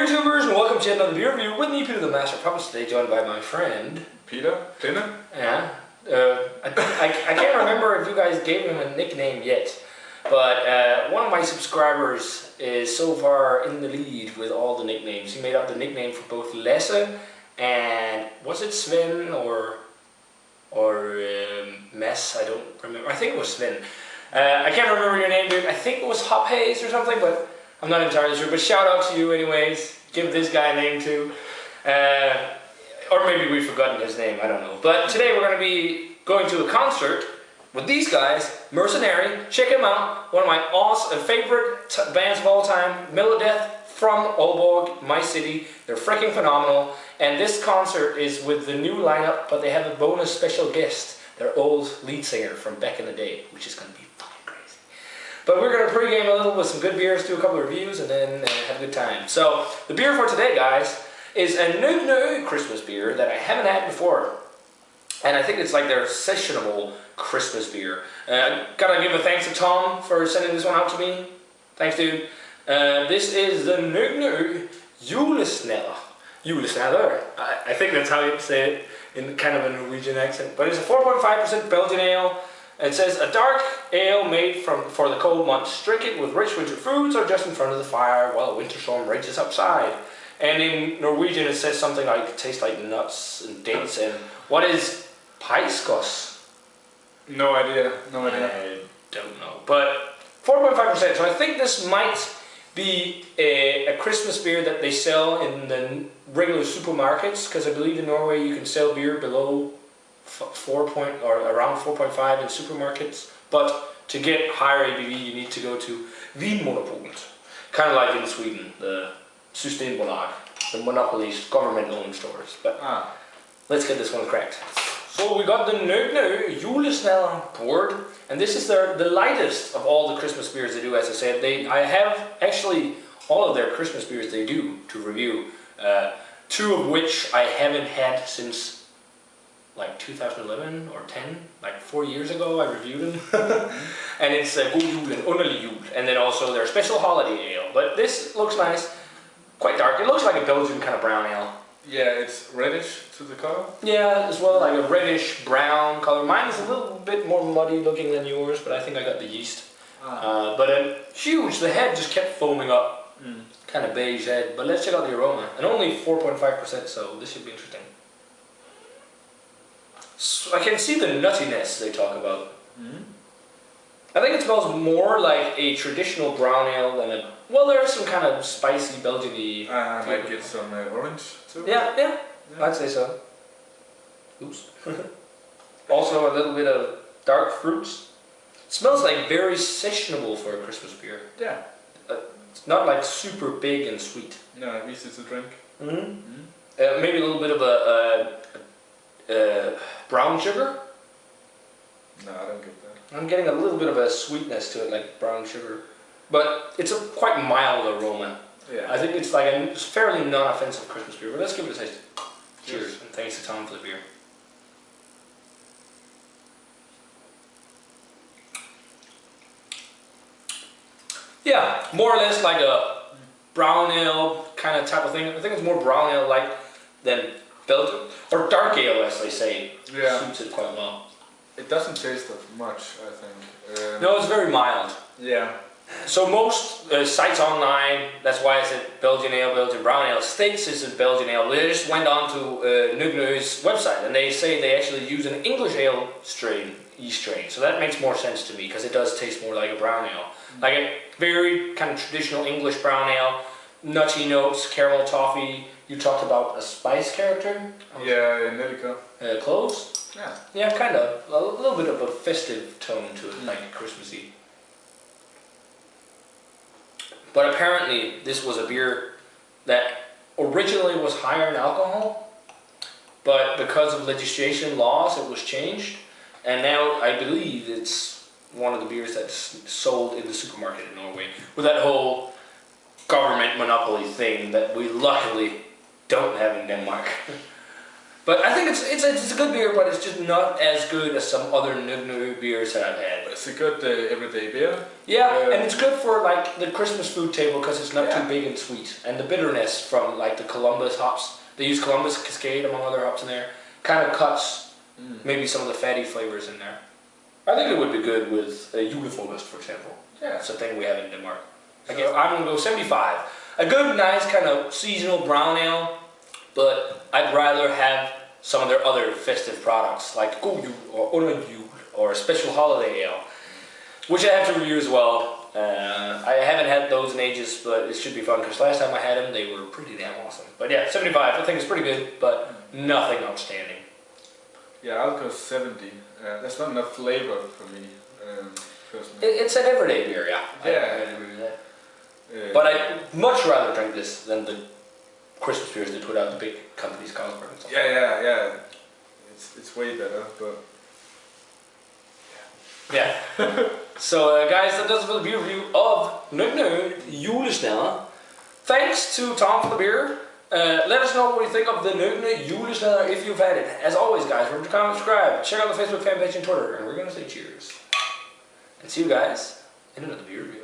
YouTubers, and welcome to another beer review with me, Peter the Master Puppets, today joined by my friend... Peter? Yeah. I can't remember if you guys gave him a nickname yet, but one of my subscribers is so far in the lead with all the nicknames. He made up the nickname for both Lasse and... was it Sven or Mess? I don't remember. I think it was Sven. I can't remember your name, dude. I think it was Hop Haze or something, but I'm not entirely sure. But shout out to you anyways. Give this guy a name too. Or maybe we've forgotten his name, I don't know. But today we're going to be going to a concert with these guys, Mercenary. Check them out. One of my awesome favorite bands of all time, Melodeath from Aalborg, my city. They're freaking phenomenal. And this concert is with the new lineup, but they have a bonus special guest, their old lead singer from back in the day, which is going to be fucking crazy. But we're going to pregame a little with some good beers, do a couple of reviews, and then have a good time. So, the beer for today, guys, is a Nøgne Ø Christmas beer that I haven't had before. And I think it's like their sessionable Christmas beer. Gotta give a thanks to Tom for sending this one out to me. Thanks, dude. This is the Nøgne Ø Julesnadder. Julesnadder. I think that's how you say it in kind of a Norwegian accent. But it's a 4.5% Belgian ale. It says a dark ale made for the cold months. Drink it with rich winter foods or just in front of the fire while a winter storm rages outside. And in Norwegian it says something like it tastes like nuts and dates. And what is paiskos? No idea. No idea. I don't know. But 4.5%. So I think this might be a Christmas beer that they sell in the regular supermarkets, because I believe in Norway you can sell beer below around 4.5 in supermarkets, but to get higher ABV you need to go to Vinmonopolet, kind of like in Sweden, the Systembolag, the monopolies, government-owned stores. But let's get this one cracked. So we got the Nøgne Ø Julesnadder board, and this is the lightest of all the Christmas beers they do. As I said, I have actually all of their Christmas beers they do to review, two of which I haven't had since like 2011 or 10, like 4 years ago I reviewed them. And it's God Jul and Underlig Jul, and then also their special holiday ale. But this looks nice, quite dark. It looks like a Belgian kind of brown ale. Yeah, it's reddish to the color. Yeah, as well, like a reddish brown color. Mine is a little bit more muddy looking than yours, but I think I got the yeast. But huge, the head just kept foaming up. Kind of beige head. But let's check out the aroma. And only 4.5%, so this should be interesting. So I can see the nuttiness they talk about. I think it smells more like a traditional brown ale than a... Well, there's some kind of spicy Belgian-y... I might get some orange too. Yeah, I'd say so. Oops. Also a little bit of dark fruits. It smells like very sessionable for a Christmas beer. Yeah. It's not like super big and sweet. No, easy to drink. Maybe a little bit of a brown sugar. No, I don't get that. I'm getting a little bit of a sweetness to it, like brown sugar. But it's a quite mild aroma. Yeah. I think it's like a fairly non-offensive Christmas beer. But let's give it a taste. Cheers, and thanks to Tom for the beer. Yeah, more or less like a brown ale kind of type of thing. I think it's more brown ale like than Belgian, or dark ale as they say. Yeah. Suits it quite well. It doesn't taste of much, I think. No, it's very mild. Yeah. So most sites online, that's why I said Belgian ale, Belgian brown ale, states it's a Belgian ale. They just went on to Nøgne Ø's website and they say they actually use an English ale strain, yeast strain. So that makes more sense to me because it does taste more like a brown ale. Like a very kind of traditional English brown ale, nutty notes, caramel toffee. You talked about a spice character? Yeah, Nellica. Cloves? Yeah. Yeah, kind of. A little bit of a festive tone to it, like Christmassy. But apparently this was a beer that originally was higher in alcohol, but because of legislation laws it was changed, and now I believe it's one of the beers that's sold in the supermarket in Norway, with that whole government monopoly thing that we luckily don't have in Denmark. But I think it's a good beer, but it's just not as good as some other Nøgne Ø beers that I've had. It's a good everyday beer. Yeah, and it's good for like the Christmas food table because it's not too big and sweet. And the bitterness from like the Columbus hops, they use Columbus, Cascade, among other hops in there, kind of cuts maybe some of the fatty flavors in there. I think it would be good with a Julefrokost, for example. Yeah. It's a thing we have in Denmark. I'm going to go 75. A good, nice kind of seasonal brown ale, but I'd rather have some of their other festive products like God Jul or Under Jul or a special holiday ale, which I have to review as well. I haven't had those in ages, but it should be fun because last time I had them, they were pretty damn awesome. But yeah, 75, I think it's pretty good, but nothing outstanding. Yeah, I'll go 70. That's not enough flavor for me, personally. It's an everyday beer, yeah. I agree with that. But I'd much rather drink this than the Christmas beers they put out, the big companies, Carlsberg and stuff. Yeah. It's way better, but... Yeah. So guys, that does it for the beer review of Nøgne Ø Julesnadder. Thanks to Tom for the beer. Let us know what you think of the Nøgne Julesnadder if you've had it. As always guys, remember to comment, subscribe, check out the Facebook fan page and Twitter, and we're going to say cheers. And see you guys in another beer review.